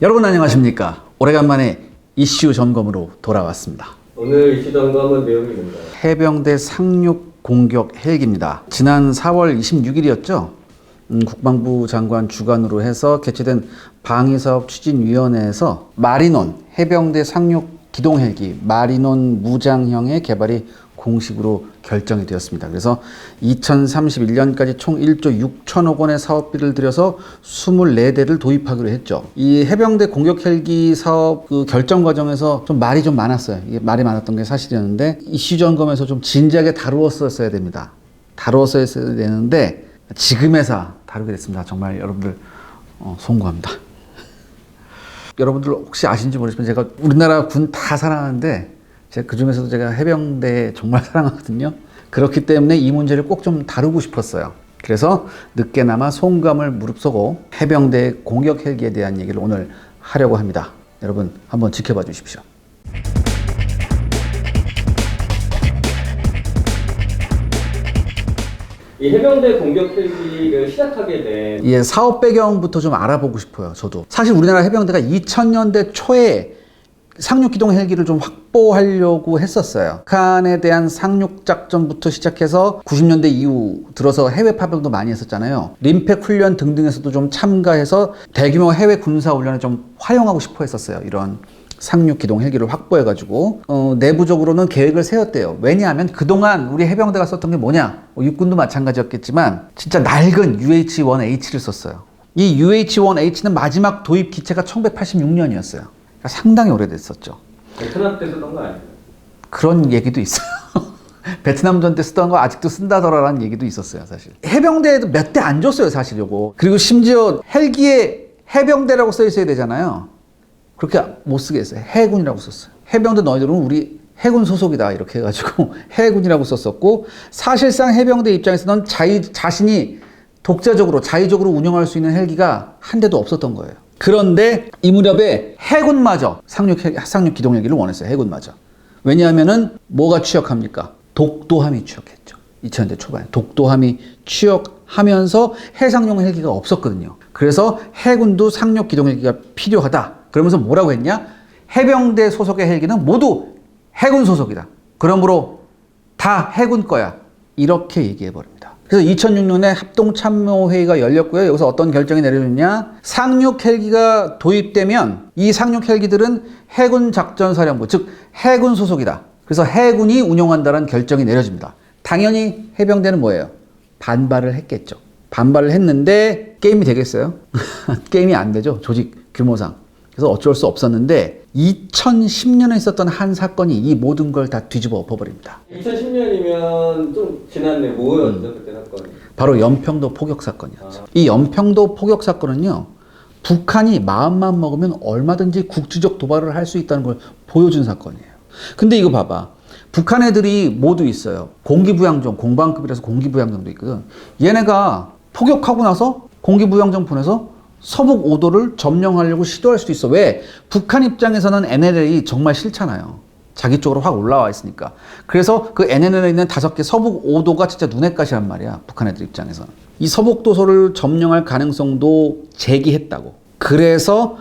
여러분 안녕하십니까? 오래간만에 이슈 점검으로 돌아왔습니다. 오늘 이슈 점검은 내용이 뭔가요? 해병대 상륙 공격 헬기입니다. 지난 4월 26일이었죠. 국방부 장관 주관으로 해서 개최된 방위사업 추진위원회에서 마리논 해병대 상륙 기동 헬기 마리논 무장형의 개발이 공식으로 결정이 되었습니다. 그래서 2031년까지 총 1조 6천억 원의 사업비를 들여서 24대를 도입하기로 했죠. 이 해병대 공격 헬기 사업 그 결정 과정에서 좀 말이 좀 많았어요. 이게 말이 많았던 게 사실이었는데 이슈 점검에서 좀 진지하게 다루었어야 됩니다. 다루었어야 되는데 지금에서 다루게 됐습니다. 정말 여러분들 송구합니다. 여러분들 혹시 아시는지 모르지만 제가 우리나라 군 다 사랑하는데 제가 그중에서도 제가 해병대 정말 사랑하거든요. 그렇기 때문에 이 문제를 꼭 좀 다루고 싶었어요. 그래서 늦게나마 송구함을 무릅쓰고 해병대 공격 헬기에 대한 얘기를 오늘 하려고 합니다. 여러분 한번 지켜봐 주십시오. 이 해병대 공격 헬기를 시작하게 된 예, 사업 배경부터 좀 알아보고 싶어요. 저도 사실 우리나라 해병대가 2000년대 초에 상륙기동 헬기를 좀 확보하려고 했었어요. 북한에 대한 상륙 작전부터 시작해서 90년대 이후 들어서 해외 파병도 많이 했었잖아요. 림팩 훈련 등등에서도 좀 참가해서 대규모 해외 군사 훈련을 좀 활용하고 싶어 했었어요. 이런 상륙기동 헬기를 확보해가지고 내부적으로는 계획을 세웠대요. 왜냐하면 그동안 우리 해병대가 썼던 게 뭐냐, 육군도 마찬가지였겠지만 진짜 낡은 UH-1H를 썼어요. 이 UH-1H는 마지막 도입 기체가 1986년이었어요. 상당히 오래됐었죠. 베트남 때 쓰던 거 아니에요? 그런 얘기도 있어요. 베트남전 때 쓰던 거 아직도 쓴다더라라는 얘기도 있었어요, 사실. 해병대에도 몇 대 안 줬어요, 사실 요거. 그리고 심지어 헬기에 해병대라고 써 있어야 되잖아요. 그렇게 못 쓰게 했어요. 해군이라고 썼어요. 해병대 너희들은 우리 해군 소속이다 이렇게 해가지고 해군이라고 썼었고, 사실상 해병대 입장에서는 자신이 독자적으로 자의적으로 운영할 수 있는 헬기가 한 대도 없었던 거예요. 그런데 이 무렵에 해군마저 상륙 기동 헬기를 원했어요. 해군마저. 왜냐하면은 뭐가 취역합니까? 독도함이 취역했죠. 2000년대 초반에 독도함이 취역하면서 해상용 헬기가 없었거든요. 그래서 해군도 상륙 기동 헬기가 필요하다. 그러면서 뭐라고 했냐? 해병대 소속의 헬기는 모두 해군 소속이다. 그러므로 다 해군 거야. 이렇게 얘기해 버립니다. 그래서 2006년에 합동참모회의가 열렸고요. 여기서 어떤 결정이 내려졌냐? 상륙 헬기가 도입되면 이 상륙 헬기들은 해군 작전사령부, 즉 해군 소속이다. 그래서 해군이 운용한다는 결정이 내려집니다. 당연히 해병대는 뭐예요? 반발을 했겠죠. 반발을 했는데 게임이 되겠어요? 게임이 안 되죠. 조직 규모상. 그래서 어쩔 수 없었는데 2010년에 있었던 한 사건이 이 모든 걸 다 뒤집어 엎어버립니다. 2010년이면 좀 지났네. 뭐였죠 그때 사건이? 바로 연평도 포격 사건이었죠. 이 연평도 포격 사건은요, 북한이 마음만 먹으면 얼마든지 국지적 도발을 할 수 있다는 걸 보여준 사건이에요. 근데 이거 봐봐. 북한 애들이 모두 있어요. 공기부양정, 공방급이라서 공기부양정도 있거든. 얘네가 포격하고 나서 공기부양정 보내서 서북 5도를 점령하려고 시도할 수도 있어. 왜? 북한 입장에서는 NLL이 정말 싫잖아요. 자기 쪽으로 확 올라와 있으니까. 그래서 그 NLL에 있는 5개 서북 5도가 진짜 눈엣 가시란 말이야. 북한 애들 입장에서는. 이 서북 도서를 점령할 가능성도 제기했다고. 그래서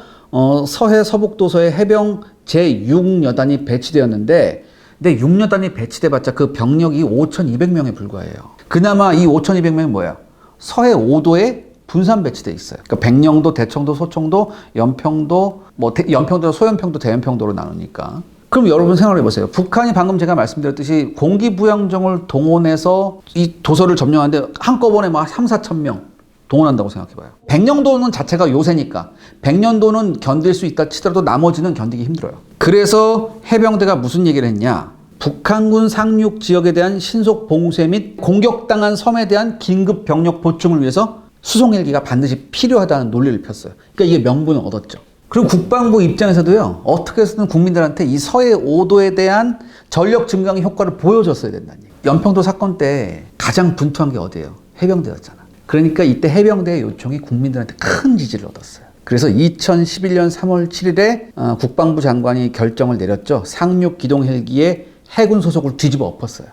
서해 서북 도서에 해병 제6여단이 배치되었는데, 근데 6여단이 배치돼봤자 그 병력이 5,200명에 불과해요. 그나마 이 5,200명이 뭐야? 서해 5도에 분산 배치돼 있어요. 그러니까 백령도, 대청도, 소청도, 연평도, 연평도, 소연평도, 대연평도로 나누니까. 그럼 여러분 생각해 보세요. 북한이 방금 제가 말씀드렸듯이 공기부양정을 동원해서 이 도서를 점령하는데 한꺼번에 막 3, 4천 명 동원한다고 생각해 봐요. 백령도는 자체가 요새니까 백령도는 견딜 수 있다 치더라도 나머지는 견디기 힘들어요. 그래서 해병대가 무슨 얘기를 했냐? 북한군 상륙 지역에 대한 신속 봉쇄 및 공격당한 섬에 대한 긴급 병력 보충을 위해서 수송 헬기가 반드시 필요하다는 논리를 폈어요. 그러니까 이게 명분을 얻었죠. 그리고 국방부 입장에서도요, 어떻게 해서든 국민들한테 이 서해 5도에 대한 전력 증강의 효과를 보여줬어야 된다는 얘기예요. 연평도 사건 때 가장 분투한 게 어디예요? 해병대였잖아. 그러니까 이때 해병대의 요청이 국민들한테 큰 지지를 얻었어요. 그래서 2011년 3월 7일에 국방부 장관이 결정을 내렸죠. 상륙 기동 헬기의 해군 소속을 뒤집어 엎었어요.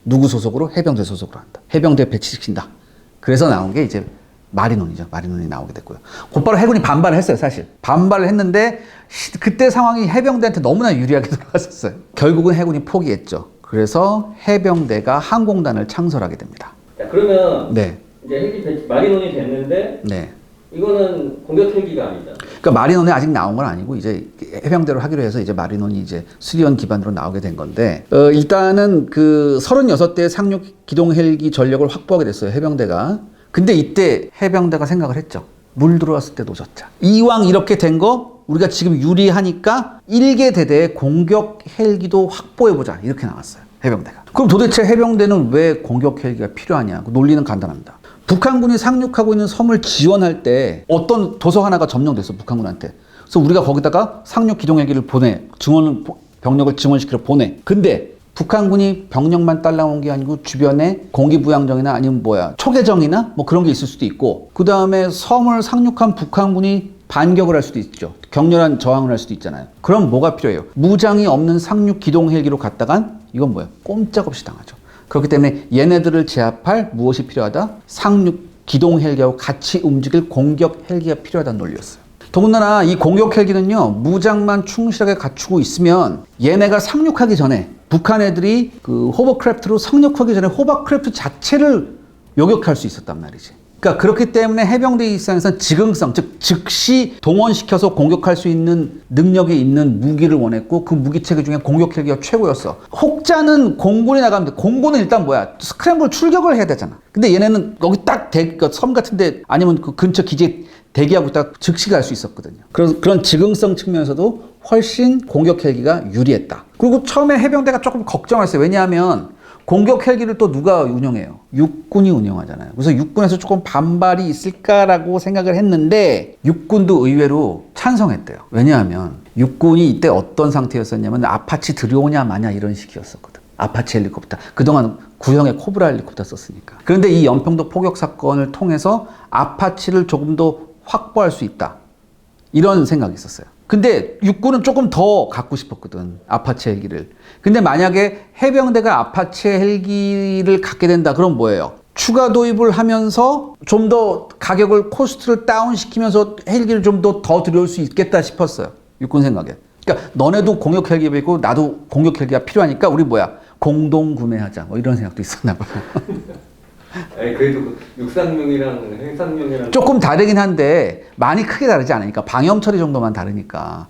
누구 소속으로? 해병대 소속으로 한다. 해병대 배치시킨다. 그래서 나온 게 이제 마리논이죠. 마리논이 나오게 됐고요. 곧바로 해군이 반발을 했어요, 사실. 반발을 했는데 그때 상황이 해병대한테 너무나 유리하게 돌아갔었어요. 결국은 해군이 포기했죠. 그래서 해병대가 항공단을 창설하게 됩니다. 자, 그러면 네. 이제 헬기 마리논이 됐는데 네. 이거는 공격 헬기가 아니잖아요. 그러니까 마리논이 아직 나온 건 아니고 이제 해병대로 하기로 해서 이제 마리논이 이제 수리원 기반으로 나오게 된 건데 일단은 그 36대의 상륙 기동 헬기 전력을 확보하게 됐어요, 해병대가. 근데 이때 해병대가 생각을 했죠. 물 들어왔을 때 놓쳤자. 이왕 이렇게 된 거 우리가 지금 유리하니까 1개 대대의 공격 헬기도 확보해보자. 이렇게 나왔어요, 해병대가. 그럼 도대체 해병대는 왜 공격 헬기가 필요하냐? 그 논리는 간단합니다. 북한군이 상륙하고 있는 섬을 지원할 때 어떤 도서 하나가 점령됐어, 북한군한테. 그래서 우리가 거기다가 상륙 기동 헬기를 보내. 병력을 증원시키러 보내. 근데 북한군이 병력만 딸라온 게 아니고 주변에 공기부양정이나 아니면 초계정이나 뭐 그런 게 있을 수도 있고, 그 다음에 섬을 상륙한 북한군이 반격을 할 수도 있죠. 격렬한 저항을 할 수도 있잖아요. 그럼 뭐가 필요해요? 무장이 없는 상륙 기동 헬기로 갔다간 이건 뭐야? 꼼짝없이 당하죠. 그렇기 때문에 얘네들을 제압할 무엇이 필요하다? 상륙 기동 헬기하고 같이 움직일 공격 헬기가 필요하다는 논리였어요. 더군다나 이 공격 헬기는요, 무장만 충실하게 갖추고 있으면 얘네가 상륙하기 전에 북한 애들이 그 호버크래프트로 상륙하기 전에 호버크래프트 자체를 요격할 수 있었단 말이지. 그러니까 그렇기 때문에 해병대 입장에서는 지금성, 즉 즉시 동원시켜서 공격할 수 있는 능력이 있는 무기를 원했고, 그 무기 체계 중에 공격 헬기가 최고였어. 혹자는 공군에 나가면 돼. 공군은 일단 스크램블 출격을 해야 되잖아. 근데 얘네는 여기 딱 섬 같은데 아니면 그 근처 기지에 대기하고 있다가 즉시 갈 수 있었거든요. 그래서 그런 즉흥성 측면에서도 훨씬 공격 헬기가 유리했다. 그리고 처음에 해병대가 조금 걱정했어요. 왜냐하면 공격 헬기를 또 누가 운영해요? 육군이 운영하잖아요. 그래서 육군에서 조금 반발이 있을까라고 생각을 했는데 육군도 의외로 찬성했대요. 왜냐하면 육군이 이때 어떤 상태였었냐면 아파치 들여오냐 마냐 이런 식이었었거든. 아파치 헬리콥터. 그동안 구형의 코브라 헬리콥터 썼으니까. 그런데 이 연평도 포격 사건을 통해서 아파치를 조금 더 확보할 수 있다. 이런 생각이 있었어요. 근데 육군은 조금 더 갖고 싶었거든, 아파치 헬기를. 근데 만약에 해병대가 아파치 헬기를 갖게 된다, 그럼 뭐예요? 추가 도입을 하면서 좀 더 가격을, 코스트를 다운시키면서 헬기를 좀 더 들여올 수 있겠다 싶었어요, 육군 생각에. 그러니까 너네도 공격 헬기가 있고 나도 공격 헬기가 필요하니까 우리 공동 구매하자, 뭐 이런 생각도 있었나 봐요. 아니, 그래도 육상용이랑 해상용이랑 조금 다르긴 한데 많이 크게 다르지 않으니까, 방염 처리 정도만 다르니까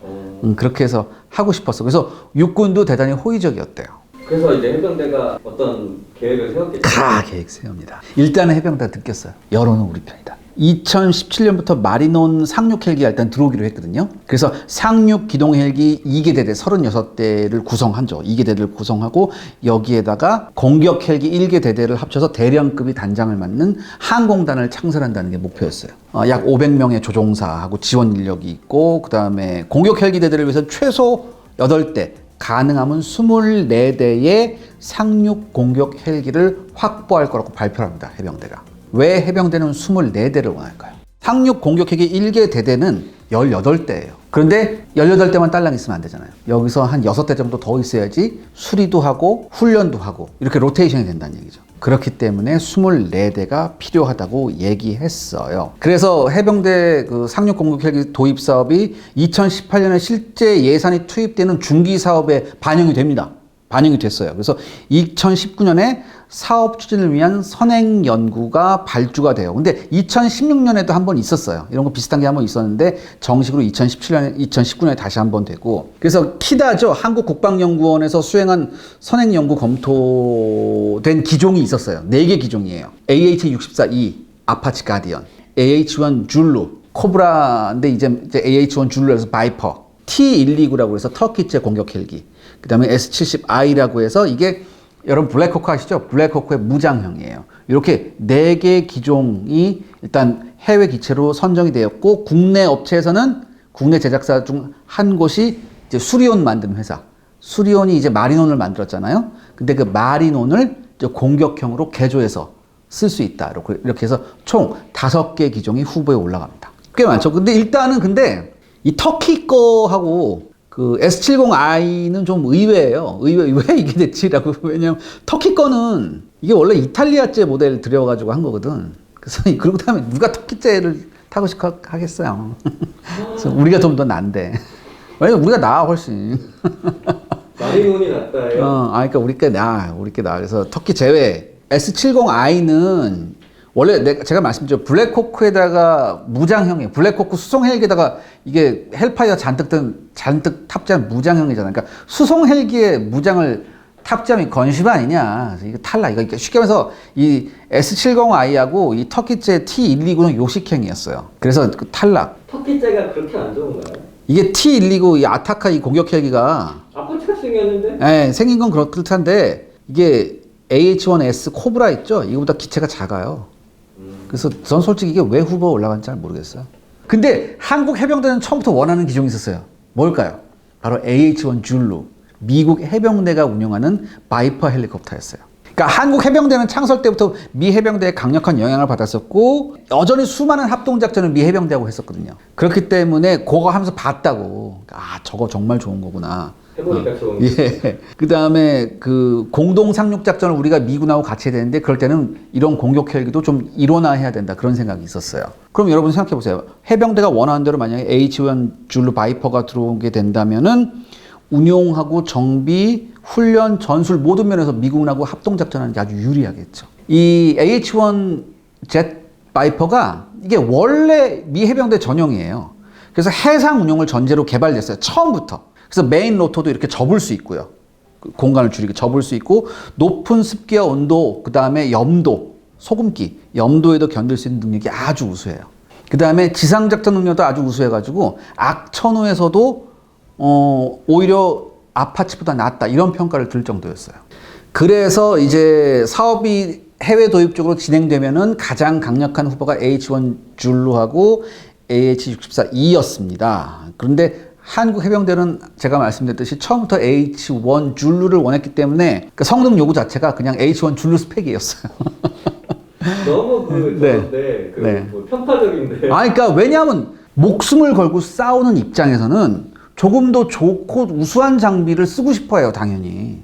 그렇게 해서 하고 싶었어. 그래서 육군도 대단히 호의적이었대요. 그래서 이제 해병대가 어떤 계획을 세웠겠죠. 다 계획 세웁니다. 일단은 해병대가 느꼈어요. 여론은 우리 편이다. 2017년부터 마리논 상륙 헬기가 일단 들어오기로 했거든요. 그래서 상륙 기동 헬기 2개 대대 36대를 구성하죠. 2개 대대를 구성하고 여기에다가 공격 헬기 1개 대대를 합쳐서 대령급이 단장을 맡는 항공단을 창설한다는 게 목표였어요. 약 500명의 조종사하고 지원 인력이 있고, 그 다음에 공격 헬기 대대를 위해서 최소 8대, 가능하면 24대의 상륙 공격 헬기를 확보할 거라고 발표를 합니다, 해병대가. 왜 해병대는 24대를 원할까요? 상륙 공격 헬기 1개 대대는 18대예요. 그런데 18대만 딸랑 있으면 안 되잖아요. 여기서 한 6대 정도 더 있어야지 수리도 하고 훈련도 하고 이렇게 로테이션이 된다는 얘기죠. 그렇기 때문에 24대가 필요하다고 얘기했어요. 그래서 해병대 그 상륙 공격 헬기 도입 사업이 2018년에 실제 예산이 투입되는 중기 사업에 반영이 됩니다. 반영이 됐어요. 그래서 2019년에 사업 추진을 위한 선행 연구가 발주가 돼요. 근데 2016년에도 한 번 있었어요. 이런 거 비슷한 게 한 번 있었는데 정식으로 2019년에 다시 한 번 되고. 그래서 키다죠. 한국국방연구원에서 수행한 선행 연구 검토된 기종이 있었어요. 4개 기종이에요. AH-64E 아파치 가디언, AH-1 줄루, 코브라인데 이제 AH-1 줄루에서 바이퍼, T-129라고 해서 터키제 공격 헬기, 그 다음에 S-70I라고 해서 이게 여러분 블랙호크 아시죠? 블랙호크의 무장형이에요. 이렇게 4개 기종이 일단 해외 기체로 선정이 되었고, 국내 업체에서는 국내 제작사 중 한 곳이 이제 수리온 만드는 회사. 수리온이 이제 마리논을 만들었잖아요. 근데 그 마리논을 이제 공격형으로 개조해서 쓸 수 있다. 이렇게 해서 총 5개 기종이 후보에 올라갑니다. 꽤 많죠. 근데 일단은 이 터키 거하고 그 S70i는 좀 의외예요. 왜 이게 됐지라고. 왜냐면 터키 거는 이게 원래 이탈리아제 모델 들여가지고 한 거거든. 그래서 그러고 다음에 누가 터키째를 타고 싶어 하겠어요. 그래서 우리가 좀 더 난데. 왜냐면 우리가 나아 훨씬. 마리논이 낫다예요? 그러니까 우리께 나아. 그래서 터키 제외. S70i는 원래 제가 말씀드렸죠. 블랙호크에다가 무장형이에요. 블랙호크 수송 헬기에다가 이게 헬파이어 잔뜩 탑재한 무장형이잖아요. 그러니까 수송 헬기에 무장을 탑재함이 건심 아니냐. 이거 탈락. 이거 쉽게 말해서 이 S70i하고 이 터키제 T129는 요식행이었어요. 그래서 그 탈락. 터키제가 그렇게 안 좋은가요? 이게 T129 이 아타카 이 공격 헬기가 아빠치가 생겼는데? 예, 생긴 건 그렇듯한데 이게 AH-1S 코브라 있죠? 이거보다 기체가 작아요. 그래서 전 솔직히 이게 왜 후보 올라간지 잘 모르겠어요. 근데 한국 해병대는 처음부터 원하는 기종이 있었어요. 뭘까요? 바로 AH-1 줄루. 미국 해병대가 운영하는 바이퍼 헬리콥터였어요. 그러니까 한국 해병대는 창설 때부터 미 해병대의 강력한 영향을 받았었고 여전히 수많은 합동작전을 미 해병대하고 했었거든요. 그렇기 때문에 그거 하면서 봤다고. 저거 정말 좋은 거구나. 해보니까 좋은 예. 그 다음에 그 공동 상륙 작전을 우리가 미군하고 같이 해야 되는데 그럴 때는 이런 공격 헬기도 좀 일원화해야 된다 그런 생각이 있었어요. 그럼 여러분 생각해 보세요. 해병대가 원하는 대로 만약에 H-1 줄루 바이퍼가 들어오게 된다면은 운용하고 정비, 훈련, 전술 모든 면에서 미군하고 합동 작전하는 게 아주 유리하겠죠. 이 AH-1 젯 바이퍼가 이게 원래 미 해병대 전용이에요. 그래서 해상 운용을 전제로 개발됐어요. 처음부터. 그래서 메인 로터도 이렇게 접을 수 있고요. 공간을 줄이게 접을 수 있고 높은 습기와 온도, 그 다음에 염도, 소금기, 염도에도 견딜 수 있는 능력이 아주 우수해요. 그 다음에 지상작전 능력도 아주 우수해가지고 악천후에서도 오히려 아파치보다 낫다 이런 평가를 들 정도였어요. 그래서 이제 사업이 해외 도입 쪽으로 진행되면은 가장 강력한 후보가 AH-1 줄루하고 AH-64E였습니다. 그런데 한국 해병대는 제가 말씀드렸듯이 처음부터 H-1 줄루를 원했기 때문에 그 성능 요구 자체가 그냥 H-1 줄루 스펙이었어요. 너무 네. 뭐 편파적인데. 그러니까 왜냐하면 목숨을 걸고 싸우는 입장에서는 조금 더 좋고 우수한 장비를 쓰고 싶어요, 당연히.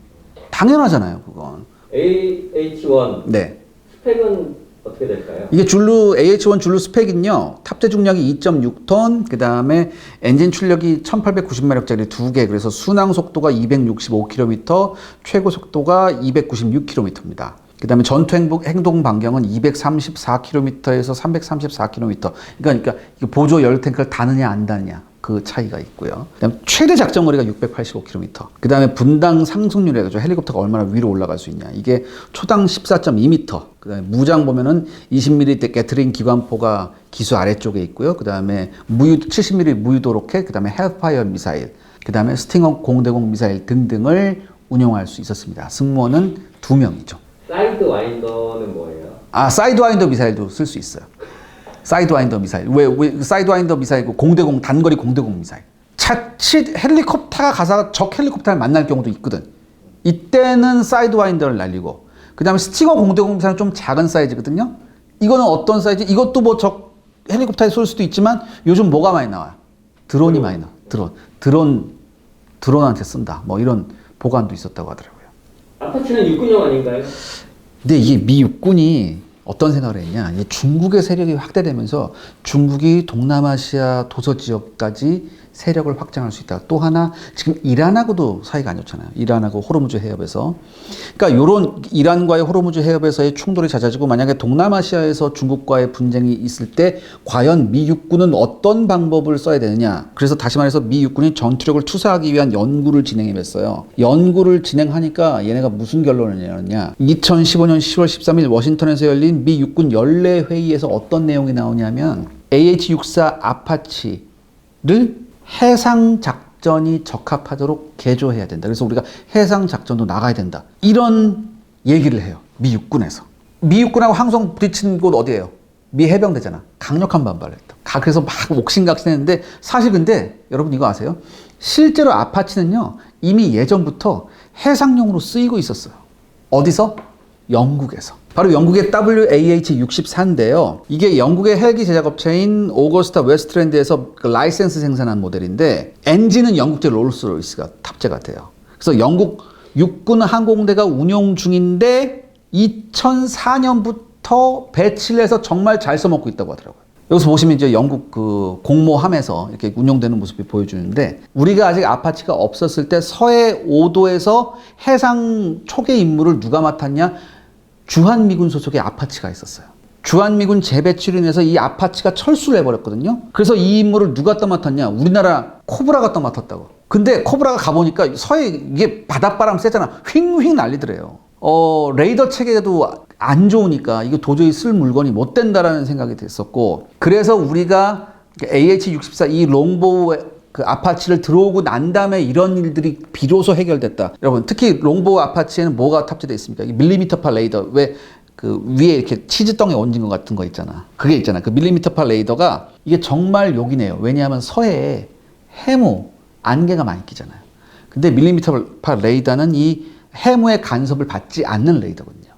당연하잖아요, 그건. AH-1 네. 스펙은 어떻게 될까요? 이게 AH-1 줄루 스펙은요, 탑재 중량이 2.6톤, 그 다음에 엔진 출력이 1890마력짜리 2개, 그래서 순항 속도가 265km, 최고 속도가 296km입니다. 그 다음에 전투 행동 반경은 234km에서 334km. 그러니까 보조 연료 탱크를 다느냐 안 다느냐 그 차이가 있고요. 그다음에 최대 작전 거리가 685km. 그 다음에 분당 상승률 해가지고 헬리콥터가 얼마나 위로 올라갈 수 있냐. 이게 초당 14.2m. 그 다음에 무장 보면은 20mm 게트링 기관포가 기수 아래쪽에 있고요. 그 다음에 70mm 무유도 로켓, 그 다음에 헬파이어 미사일, 그 다음에 스팅어 공대공 미사일 등등을 운용할 수 있었습니다. 승무원은 2명이죠. 사이드 와인더는 뭐예요? 사이드 와인더 미사일도 쓸 수 있어요. 사이드 와인더 미사일. 왜 사이드 와인더 미사일이고 단거리 공대공 미사일. 자칫 헬리콥터가 가서 적 헬리콥터를 만날 경우도 있거든. 이때는 사이드 와인더를 날리고, 그 다음에 스팅어 공대공 미사일은 좀 작은 사이즈거든요. 이거는 어떤 사이즈? 이것도 뭐 적 헬리콥터에 쏠 수도 있지만 요즘 뭐가 많이 나와요? 드론이 많이 나와. 드론한테 쓴다. 뭐 이런 보관도 있었다고 하더라고요. 아파치는 육군용 아닌가요? 근데 이게 미 육군이 어떤 생각을 했냐. 중국의 세력이 확대되면서 중국이 동남아시아 도서 지역까지 세력을 확장할 수 있다. 또 하나, 지금 이란하고도 사이가 안 좋잖아요. 이란하고 호르무즈 해협에서. 그러니까 요런 이란과의 호르무즈 해협에서의 충돌이 잦아지고 만약에 동남아시아에서 중국과의 분쟁이 있을 때 과연 미 육군은 어떤 방법을 써야 되느냐. 그래서 다시 말해서 미 육군이 전투력을 투사하기 위한 연구를 진행해봤어요. 연구를 진행하니까 얘네가 무슨 결론을 내렸냐. 2015년 10월 13일 워싱턴에서 열린 미 육군 연례 회의에서 어떤 내용이 나오냐면 AH-64 아파치를 해상 작전이 적합하도록 개조해야 된다. 그래서 우리가 해상 작전도 나가야 된다. 이런 얘기를 해요. 미 육군에서. 미 육군하고 항상 부딪힌 곳 어디예요? 미 해병대잖아. 강력한 반발을 했다. 그래서 막 옥신각신했는데 사실 근데 여러분 이거 아세요? 실제로 아파치는요 이미 예전부터 해상용으로 쓰이고 있었어요. 어디서? 영국에서. 바로 영국의 WAH-64인데요. 이게 영국의 헬기 제작업체인 오거스타 웨스트랜드에서 그 라이센스 생산한 모델인데 엔진은 영국제 롤스로이스가 탑재가 돼요. 그래서 영국 육군 항공대가 운용 중인데 2004년부터 때부터 배치를 해서 정말 잘 써먹고 있다고 하더라고요. 여기서 보시면 이제 영국 그 공모함에서 이렇게 운용되는 모습이 보여주는데, 우리가 아직 아파치가 없었을 때 서해 5도에서 해상 초계 임무를 누가 맡았냐? 주한미군 소속의 아파치가 있었어요. 주한미군 재배치로 인해서 이 아파치가 철수를 해버렸거든요. 그래서 이 임무를 누가 떠맡았냐? 우리나라 코브라가 떠맡았다고. 근데 코브라가 가보니까 서해 이게 바닷바람 세잖아. 휙휙 난리더래요. 레이더 체계도 안 좋으니까 이거 도저히 쓸 물건이 못 된다라는 생각이 됐었고, 그래서 우리가 AH-64 이 롱보우 그 아파치를 들어오고 난 다음에 이런 일들이 비로소 해결됐다. 여러분, 특히 롱보우 아파치에는 뭐가 탑재되어 있습니까? 밀리미터파 레이더. 왜 그 위에 이렇게 치즈덩이 얹은 것 같은 거 있잖아. 그게 있잖아. 그 밀리미터파 레이더가 이게 정말 욕이네요. 왜냐하면 서해에 해무, 안개가 많이 끼잖아요. 근데 밀리미터파 레이더는 이 해무의 간섭을 받지 않는 레이더거든요.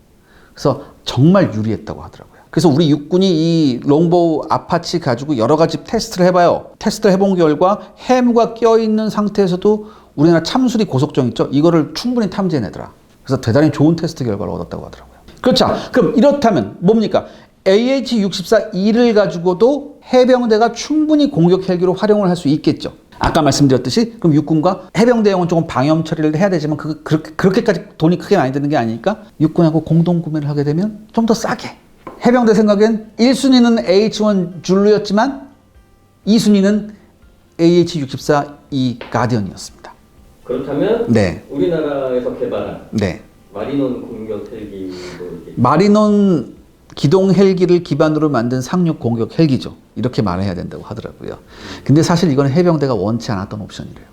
그래서 정말 유리했다고 하더라고요. 그래서 우리 육군이 이 롱보우 아파치 가지고 여러 가지 테스트를 해봐요. 테스트를 해본 결과 해무가 껴있는 상태에서도 우리나라 참수리 고속정 있죠? 이거를 충분히 탐지해내더라. 그래서 대단히 좋은 테스트 결과를 얻었다고 하더라고요. 그렇죠. 그럼 이렇다면 뭡니까? AH-64E를 가지고도 해병대가 충분히 공격 헬기로 활용을 할 수 있겠죠. 아까 말씀드렸듯이 그럼 육군과 해병대용은 조금 방염 처리를 해야 되지만 그렇게까지 돈이 크게 많이 드는 게 아니니까 육군하고 공동 구매를 하게 되면 좀 더 싸게. 해병대 생각엔 1순위는 AH-1 줄루였지만 2순위는 AH-64E 가디언이었습니다. 그렇다면 네. 우리나라에서 개발한 네. 마리논 공격 헬기도 이렇게 마리논 기동 헬기를 기반으로 만든 상륙 공격 헬기죠. 이렇게 말해야 된다고 하더라고요. 근데 사실 이건 해병대가 원치 않았던 옵션이래요.